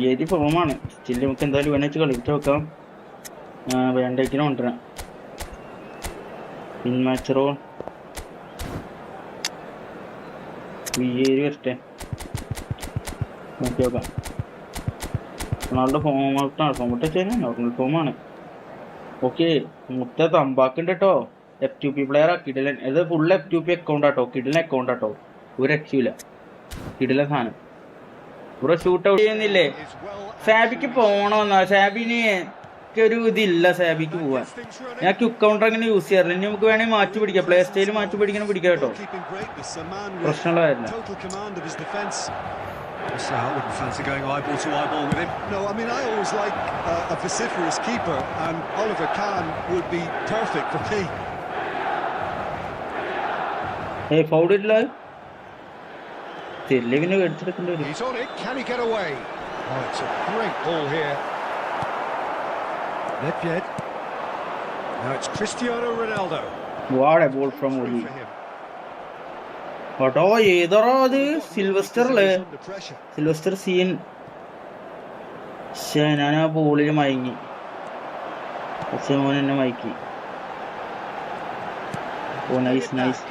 ഏത് ഫോമാണ് സ്റ്റിൽ നമുക്ക് എന്തായാലും ഇവനെ വെച്ച് കളിച്ച് നോക്കാം. വേണ്ടേക്കിനെ കൊണ്ടുവരാം. പിൻമാച്ചറോ വരട്ടെ നോക്കി നോക്കാം. റൊണാൾഡോ ഫോം ഔട്ടാണ്. ഫോം ഔട്ട് വെച്ചാൽ നോർമൽ ഫോമാണ്. ഓക്കെ, മുത്ത തമ്പാക്കുണ്ട് കേട്ടോ. F2P പ്ലെയറാ കിടിലൻ. ഇത് ഫുൾ F2P അക്കൗണ്ട് ആട്ടോ. കിടിലൻ അക്കൗണ്ട് ആട്ടോ. ഒരു രക്ഷയില്ല. കിടിലൻ സാധനം. ഇവിടെ ഷൂട്ട് ഔട്ട് ചെയ്യുന്നില്ലേ? സാബിക്ക് പോകണമെന്നാ. സാബിന് ഒരു ഇതില്ല സാബിക്ക് പോവാൻ. ഞാൻ ക്യുക്ക് കൗണ്ടർ അങ്ങനെ യൂസ് ചെയ്യാറില്ല. ഇനി നമുക്ക് വേണമെങ്കിൽ മാറ്റി പിടിക്കാം. പ്ലേ സ്റ്റൈൽ മാറ്റി പിടിക്കണം കേട്ടോ. പ്രശ്നമുള്ള കാര്യമില്ല. So I wouldn't fancy going eyeball to eyeball with him. No, I mean I always like a vociferous keeper, and Oliver Kahn would be perfect for me. Hey, fouled it like. He's on it. Can he get away? Oh, it's a great ball here. Nedved. Now it's Cristiano Ronaldo. What a ball from Oli. കേട്ടോ. ഏതാറോ അത് Sylvester അല്ലേ? Sylvester scene. പക്ഷേ ഞാൻ ആ ബോളിൽ മയങ്ങി. പക്ഷേ മോൻ എന്നെ മയക്കി. ഓ നൈസ് നൈസ്.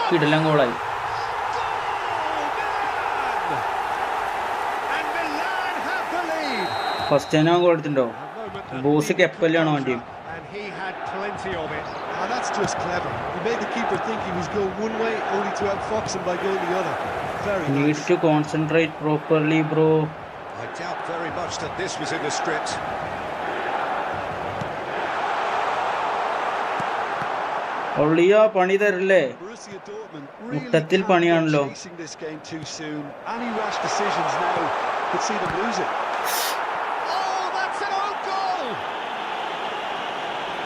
കിടിലൻ ഗോളായി. ഫസ്റ്റ് ഞാൻ ഗോൾ എടുത്തിട്ടുണ്ടോ? ബോസ് കെപ്പല്ലാണോ വണ്ടി? And that's just clever. He made the keeper think he was going one way, only to outfox him by going the other. Very nice. Needs to concentrate properly, bro. I doubt very much that this was in the script. ഒളിയോ പണി തരില്ലേ? മുട്ടത്തിൽ പണിയാണല്ലോ. Any rash decisions now could see them lose it.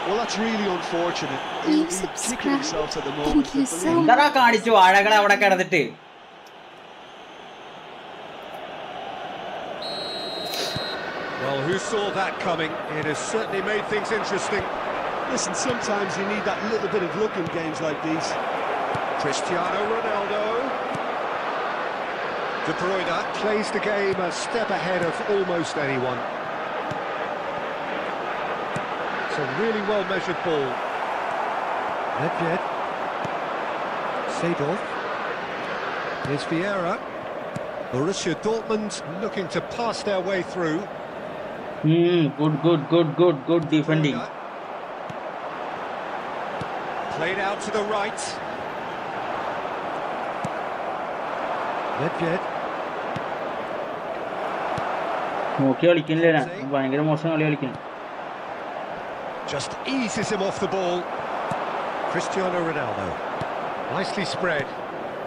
Well, that's really unfortunate. Please subscribe. Thank you so much. എന്താ കാണിച്ചു വാഴകളെ അവിടെ കിടന്നിട്ട്? Well, who saw that coming? It has certainly made things interesting. Listen, sometimes you need that little bit of luck in games like these. Cristiano Ronaldo. De Bruyne plays the game a step ahead of almost anyone. It's a really well-measured ball. Nedved. Seedorf. Here's Vieira. Borussia Dortmund looking to pass their way through. Good defending. Played out to the right. Nedved. നോക്കി കളിക്കുന്നില്ല. ഭയങ്കര മോശം കളി കളിക്കുന്നു. Just eases him off the ball. Cristiano Ronaldo. Nicely spread.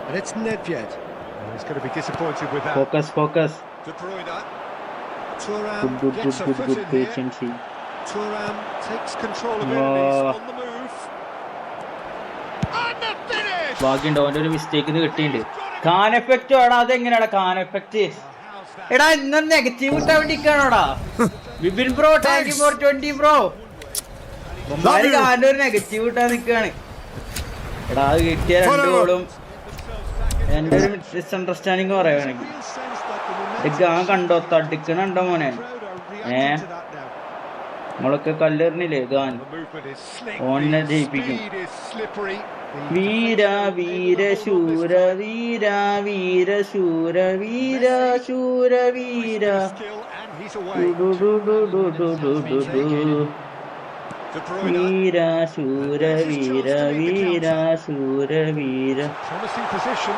And it's Nedved. Oh, he's going to be disappointed with that. Focus. De Bruyne. Thuram gets a foot in here. Thuram takes control of it and he's on the move. And the finish! ഭാഗ്യമുണ്ടോ? അവൻ്റെ ഒരു mistake കിട്ടിയിട്ടുണ്ട്. കാൻ effect വേണം. അതെങ്ങനെയാടാ കാൻ effect? എടാ ഇന്ന് negative ഇട്ടാ വേണ്ടിക്കാണോടാ? Vipin bro thank you for 20 bro. ഒരു നെഗറ്റീവ് ഇട്ടാ നിക്കാണ്. എടാ അത് കിട്ടിയ 2 ഗോളും എന്റെ ഒരു മിസ്അണ്ടർസ്റ്റാൻഡിങ് പറയുകയാണെങ്കിൽ കണ്ടോ തട്ടിക്കണുണ്ടോ മോനെ? നമ്മളൊക്കെ കല്ലെറിഞ്ഞില്ലേ ഗാൻ? ഓനെ ജയിപ്പിക്കും. വീര വീര ശൂര വീര വീര ശൂര വീര ശൂര വീര വീര ശൂര വീര വീര ശൂര വീര. Promising position.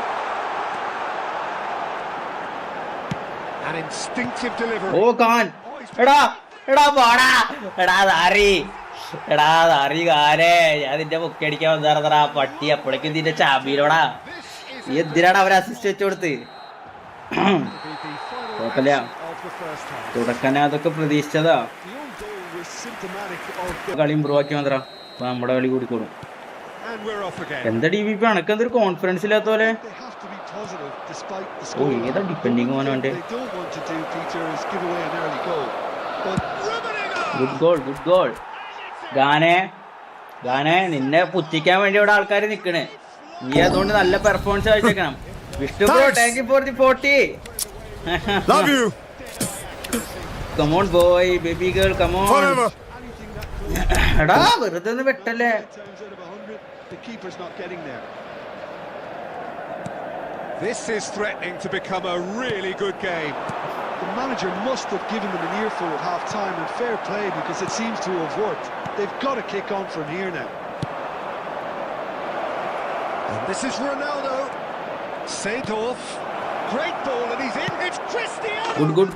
An instinctive delivery. ഓ കാൻ എടാ പാടാ എടാ താറി കാരേ ഞാൻ നിന്റെ മുക്കടിക്കാൻ വന്നാ പട്ടി. അപ്പോഴേക്കും ഇതിന്റെ ചാമ്പിയിലോടാ. നീ എന്തിനാണ് അവരെ അസിസ്റ്റ് വെച്ചു കൊടുത്ത്? കുഴപ്പമില്ല, തുടക്കനെ അതൊക്കെ പ്രതീക്ഷിച്ചതാ. കളി ഇമ്പ്രൂവ് ആക്കി മാത്രം നമ്മുടെ കളി കൂടിക്കോളും. എന്താ DVP അനക്കെന്തൊരു കോൺഫിഡൻസ് ഇല്ലാത്ത പോലെ? ഓ ഏതാ ഡിപ്പെൻഡിങ് മോനോന്റെ. Good goal. ഗാനെ നിന്നെ പുച്ഛിക്കാൻ വേണ്ടി ഇവിടെ ആൾക്കാർ നിക്കണേ. നീ അതുകൊണ്ട് നല്ല പെർഫോമൻസ് കാഴ്ചവെക്കണം. Vishnu bro thank you for the 40. Love you. Come on boy, baby girl, come on. Forever. എടാ വെറുതെ ഒന്ന് വെട്ടല്ലേ. 10 times out of 100, the keeper's not getting there. This is threatening to become a really good game. The manager must have given them an earful at half-time, and fair play because it seems to have worked. They've got to kick on from here now. And this is Ronaldo. Seedorf. Great ball and he's in. It's Cristiano. Good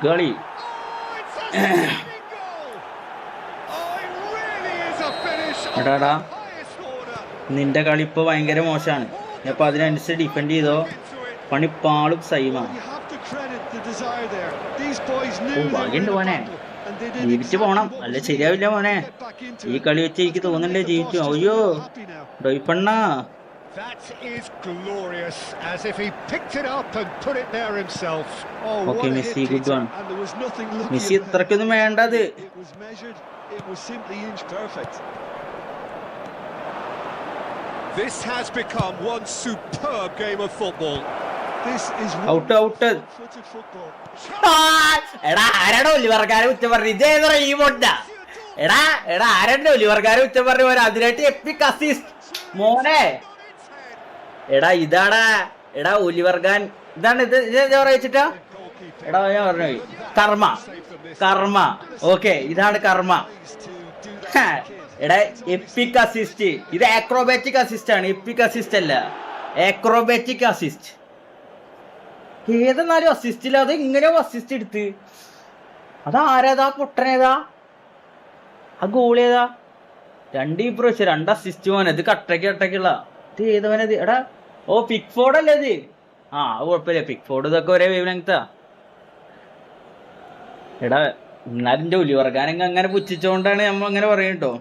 കളി. Oh, it's a stunning goal. Oh, it really is a finish of the എടാടാ highest order. നിന്റെ കളി ഇപ്പൊ ഭയങ്കര മോശമാണ്. അപ്പൊ അതിനനുസരിച്ച് defend ചെയ്തോ പണി പാളും സൈമാണ്. You have to credit the desire there. These boys knew they were ഭാഗ്യണ്ട് in a മോനെ, battle, and they did ജീവിച്ചു പോണം, exactly അല്ല what they ശരിയാവില്ല മോനെ. get back into ഈ it. കളി വെച്ച് എനിക്ക് തോന്നുന്നില്ലേ They ജീവിച്ചു. lost, അയ്യോ they're happy now. ഡൊയ്പ്പണ്ണ. That is glorious, as if he picked it up and put it there himself. Oh, Okay, what a Messi, hit, good Peter, one. and there was nothing lucky Messi about it. ഇത്രക്കൊന്നും വേണ്ടത്. It was measured, it was simply inch perfect. This has become one superb game of football. This is out footed football. എടാ ആരാടോ ഒലിവർക്കാരെ കുറ്റം പറഞ്ഞു? ഇതേതാ ഈ മൊട്ട? എടാ ആരാണ്ടോ ഒലിവർക്കാരെ കുറ്റം പറഞ്ഞു പോലെ അതിനായിട്ട് എപ്പിക് അസിസ്റ്റ് മോനെ. എടാ ഇതാടാ, എടാ ഒലിവർഗാൻ ഇതാണ്. ഇത് പറയിച്ചിട്ടാ എടാ ഞാൻ പറഞ്ഞു കർമ്മ. ഓക്കെ ഇതാണ് കർമ്മ. എടാ എപ്പിക് അസിസ്റ്റ്. ഇത് ആക്രോബാറ്റിക് അസിസ്റ്റ് ആണ്, എപ്പിക് അസിസ്റ്റ് അല്ല, ആക്രോബാറ്റിക് അസിസ്റ്റ്. ഏതെന്നാലും അസിസ്റ്റില്ല, അത് ഇങ്ങനെ അസിസ്റ്റ് എടുത്ത്. അതാരേതാ പൊട്ടനേതാ? ആ ഗോൾ ഏതാ? 2 ഇപ്രാവശ്യം 2 അസിസ്റ്റ് മോനെ. ഇത് കട്ടക്കുള്ള ഇത് ഏതവനത്? എടാ ഓ പിക് ഫോർഡ് അല്ലേ ഇത്? ആ കുഴപ്പമില്ല, പിക് ഫോർഡ് ഇതൊക്കെ ഒരേ വേവ് ലെങ്താ. എടാ എന്നാലും എൻ്റെ ഒലിവർഗാനങ്ങ് അങ്ങനെ പുച്ഛിച്ചോണ്ടാണ് നമ്മൾ അങ്ങനെ പറയും കേട്ടോ.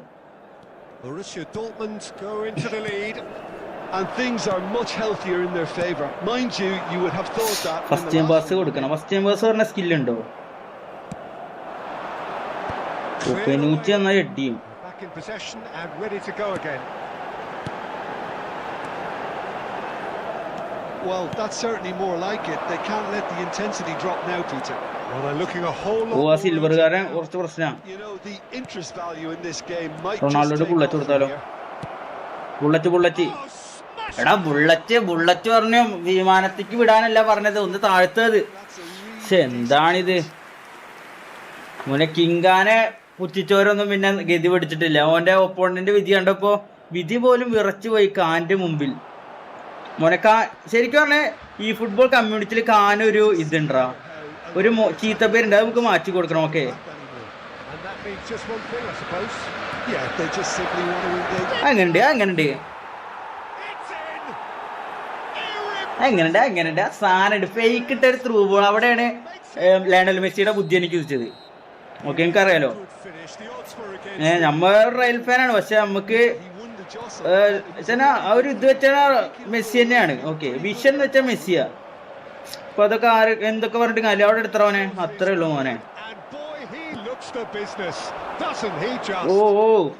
Borussia Dortmund go into the lead. And things are much healthier in their favour. Mind you, you would have thought that. First time pass കൊടുക്കണം. ഫസ്റ്റ് ടൈം പാസ് പറഞ്ഞ സ്കില്ലുണ്ടോ? ഓക്കെ 100 നന്നായി അടിയും. Back in possession and ready to go again. Well, that's certainly more like it. They can't let the intensity drop now, Peter. Well, they're looking a whole oh lot ആ more സിൽവർകാരൻ കുറച്ച് പ്രശ്നമാണ്. You know, the interest value in this game might റൊണാൾഡോയുടെ just take bullet off കൊടുത്താലോ? from here. Bullet എടാ bullet പറഞ്ഞു. വിമാനത്തേക്ക് വിടാനല്ല പറഞ്ഞത്, ഒന്ന് താഴ്ത്തത്. പക്ഷെ എന്താണിത് മോനെ? കിങ്കാനെ പുച്ഛിച്ചവരൊന്നും പിന്നെ ഗതി പിടിച്ചിട്ടില്ല. ഓന്റെ ഒപ്പോണന്റ് വിധി കണ്ടപ്പോ വിധി പോലും വിറച്ചു പോയി കാന്റെ മുമ്പിൽ മോനെ. ശരിക്കും പറഞ്ഞ ഈ ഫുട്ബോൾ കമ്മ്യൂണിറ്റിയിൽ കാനൊരു ഇതുണ്ടാ, ഒരു ചീത്ത പേരുണ്ട്, അത് നമുക്ക് മാറ്റി കൊടുക്കണം. Okay And that means just one thing, I suppose. Yeah, they just simply want to engage. അങ്ങനുണ്ട് അങ്ങനുണ്ട് സാധനമുണ്ട്. ഫേക്ക് ഇട്ട ഒരു ത്രൂ ബോൾ. അവിടെയാണ് ലയണൽ മെസ്സിയുടെ ബുദ്ധി എനിക്ക് ഉദിച്ചത്. ഓക്കെ എനിക്കറിയാലോ, Good finish. The odds were against നമ്മ റയൽ ഫാനാണ്, പക്ഷെ നമുക്ക് He won the jostle. ആ ഒരു ഇത് വെച്ചാൽ മെസ്സി തന്നെയാണ്. ഓക്കെ വിഷൻ എന്ന് വെച്ചാൽ മെസ്സിയാ. അപ്പൊ അതൊക്കെ എന്തൊക്കെ പറഞ്ഞിട്ട് കാര്യം അവിടെ എടുത്തവനെ അത്രേ ഉള്ളൂ മോനെ. And boy, he looks the business, doesn't he just? ഓ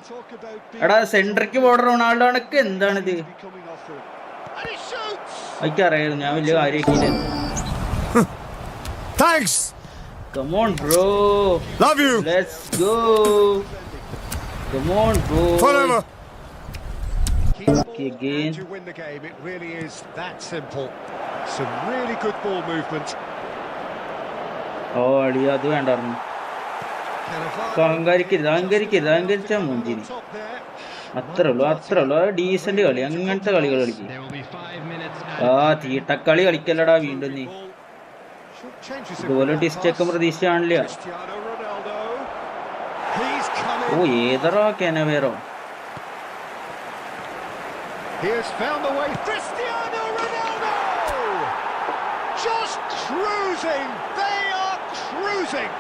Talk about being എടാ സെൻട്രിക്ക് പോണ റൊണാൾഡോ ആണൊക്കെ എന്താണിത്? coming off for it. And he shoots. എനിക്കറിയായിരുന്നു, ഞാൻ വലിയ കാര്യമാക്കിയില്ല. Thanks. Come on bro, Love you. let's go. Come on bro. Forever. Okay, again. And you win the game. It really is that simple. Some really good ball movement. ഓ അടി അത് വേണ്ടായിരുന്നു. അഹങ്കരിച്ചാ മുഞ്ചിന്. അത്രേ ഉള്ളൂ. Decent കളി, അങ്ങനത്തെ കളികൾ കളിക്കും. ആ തീട്ടക്കളി കളിക്കല്ലടാ വീണ്ടും നീ. ഇതുപോലെ ടിസ്റ്റൊക്കെ പ്രതീക്ഷിച്ചാണില്ല. Cristiano Ronaldo. He's coming. Oh ഏതറോ കെനവേറോ. He has found the way. Cristiano Ronaldo. Just cruising. They are cruising.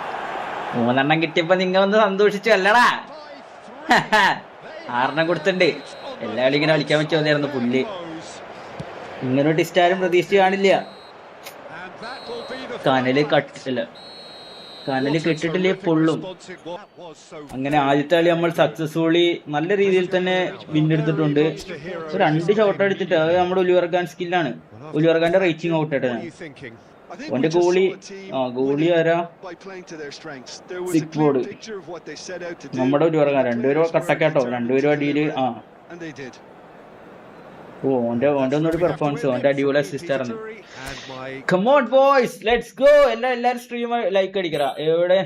3 കിട്ടിയപ്പോ നിങ്ങൾ ഒന്ന് സന്തോഷിച്ചു അല്ലടാ? 6 കൊടുത്തിട്ടുണ്ട്. എല്ലാ കളി ഇങ്ങനെ കളിക്കാൻ വെച്ച് വന്നായിരുന്നു പുല്ല്. ഇങ്ങനൊരു ടിസ്റ്റ് ആരും പ്രതീക്ഷിച്ച് കാണില്ല. And that will be the കനല് കട്ടില്ല. കനല് കെട്ടിട്ടില്ലേ പൊള്ളും. അങ്ങനെ ആദ്യത്തെ കളി നമ്മൾ സക്സസ്ഫുള്ളി നല്ല രീതിയിൽ തന്നെ വിന്നെടുത്തിട്ടുണ്ട്. 2 ഷോട്ട് അടിച്ചിട്ട് അത് നമ്മുടെ ഒലിവർഗാൻ സ്കില്ലാണ്. ഒലിവർഗാന്റെ റേറ്റിംഗ് ഔട്ട് ആയിട്ടാണ്. ഓന്റെ ഗോളി ആരാ? സിക് ബോർഡ്. നമ്മുടെ ഒലിവർഗാൻ 2 പേരും കട്ടക്കാട്ടോ, 2 പേരും അടിയില്. ഓന്റെ ഒന്നൊരു പെർഫോമൻസ്, ഓന്റെ അടിപൊളി അസിസ്റ്റ് ആയിരുന്നു. Come on boys, let's go. എല്ലാരും സ്ട്രീം ലൈക്ക് അടിക്കറ. എവിടെ